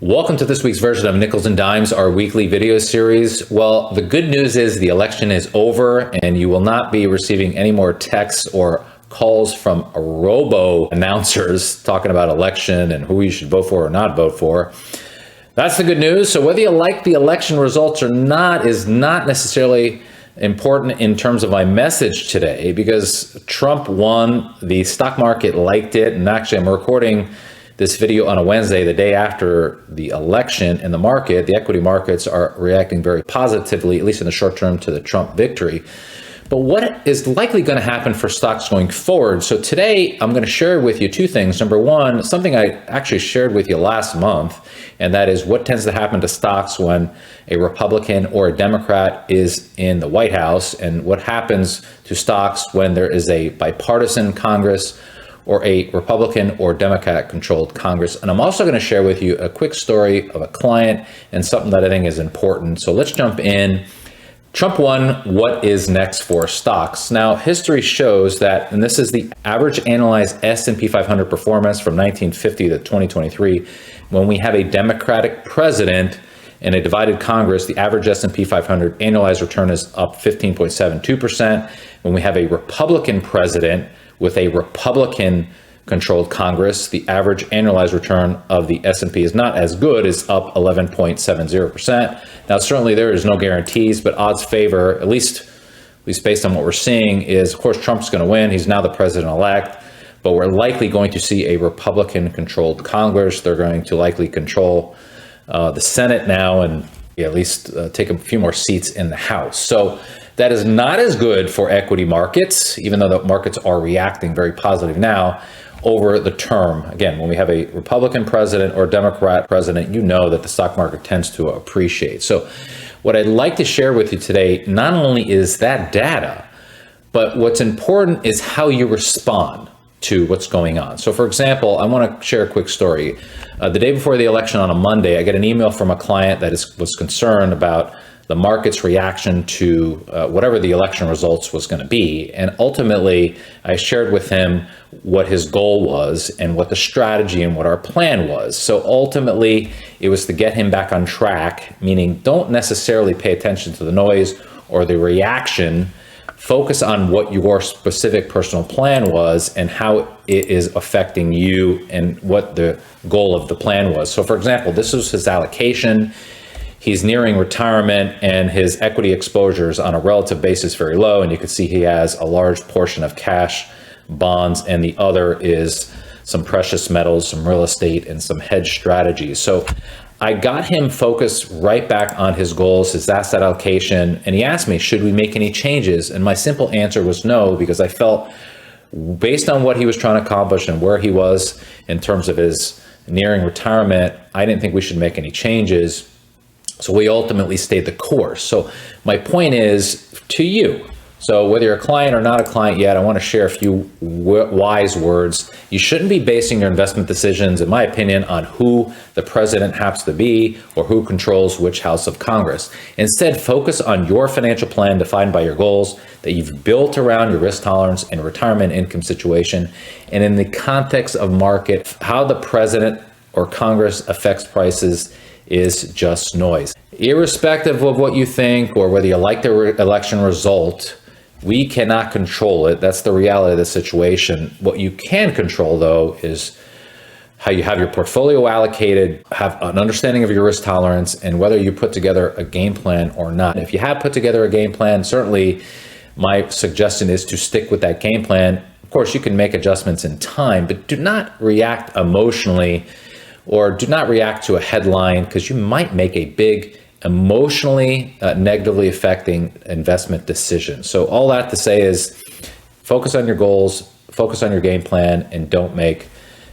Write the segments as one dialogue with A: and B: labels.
A: Welcome to this week's version of Nickels and Dimes, our weekly video series. Well, the good news is the election is over and you will not be receiving any more texts or calls from robo announcers talking about election and who you should vote for or not vote for. That's the good news. So whether you like the election results or not is not necessarily important in terms of my message today, because Trump won, the stock market liked it, and actually I'm recording this video on a Wednesday, the day after the election, and the equity markets are reacting very positively, at least in the short term, to the Trump victory. But what is likely going to happen for stocks going forward? So today, I'm going to share with you two things. Number one, something I actually shared with you last month, and that is what tends to happen to stocks when a Republican or a Democrat is in the White House, and what happens to stocks when there is a bipartisan Congress or a Republican or Democrat controlled Congress. And I'm also going to share with you a quick story of a client and something that I think is important. So let's jump in. Trump won. What is next for stocks? Now, history shows that, and this is the average analyzed S&P 500 performance from 1950 to 2023, when we have a Democratic president and a divided Congress, the average S&P 500 annualized return is up 15.72%. When we have a Republican president with a Republican-controlled Congress, the average annualized return of the S&P is not as good, is up 11.70%. Now, certainly there is no guarantees, but odds favor, at least based on what we're seeing, is, of course, Trump's going to win. He's now the president-elect, but we're likely going to see a Republican-controlled Congress. They're going to likely control the Senate now and at least take a few more seats in the House. So that is not as good for equity markets, even though the markets are reacting very positive now over the term. Again, when we have a Republican president or a Democrat president, you know that the stock market tends to appreciate. So what I'd like to share with you today, not only is that data, but what's important is how you respond to what's going on. So for example, I want to share a quick story. The day before the election on a Monday, I get an email from a client that was concerned about the market's reaction to whatever the election results was going to be. And ultimately, I shared with him what his goal was and what the strategy and what our plan was. So ultimately, it was to get him back on track, meaning don't necessarily pay attention to the noise or the reaction. Focus on what your specific personal plan was and how it is affecting you and what the goal of the plan was. So for example, this was his allocation. He's nearing retirement and his equity exposure is on a relative basis very low. And you can see he has a large portion of cash, bonds, and the other is some precious metals, some real estate, and some hedge strategies. So I got him focused right back on his goals, his asset allocation. And he asked me, should we make any changes? And my simple answer was no, because I felt based on what he was trying to accomplish and where he was in terms of his nearing retirement, I didn't think we should make any changes. So we ultimately stayed the course. So my point is to you. So whether you're a client or not a client yet, I want to share a few wise words. You shouldn't be basing your investment decisions, in my opinion, on who the president happens to be or who controls which house of Congress. Instead, focus on your financial plan defined by your goals that you've built around your risk tolerance and retirement income situation. And in the context of market, how the president or Congress affects prices is just noise. Irrespective of what you think or whether you like the election result, we cannot control it. That's the reality of the situation. What you can control, though, is how you have your portfolio allocated, have an understanding of your risk tolerance, and whether you put together a game plan or not. If you have put together a game plan, certainly my suggestion is to stick with that game plan. Of course, you can make adjustments in time, but do not react emotionally or do not react to a headline, because you might make a big emotionally negatively affecting investment decision. So all that to say is focus on your goals, focus on your game plan, and don't make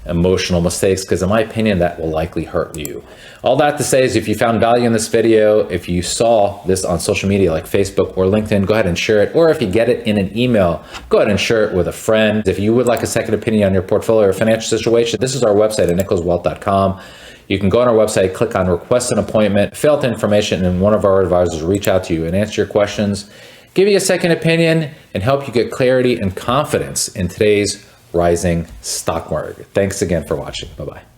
A: emotional mistakes, because in my opinion, that will likely hurt you. All that to say is if you found value in this video, if you saw this on social media like Facebook or LinkedIn, go ahead and share it. Or if you get it in an email, go ahead and share it with a friend. If you would like a second opinion on your portfolio or financial situation, this is our website at nickelswealth.com. You can go on our website, click on request an appointment, fill out the information, and one of our advisors will reach out to you and answer your questions, give you a second opinion, and help you get clarity and confidence in today's rising stock market. Thanks again for watching. Bye-bye.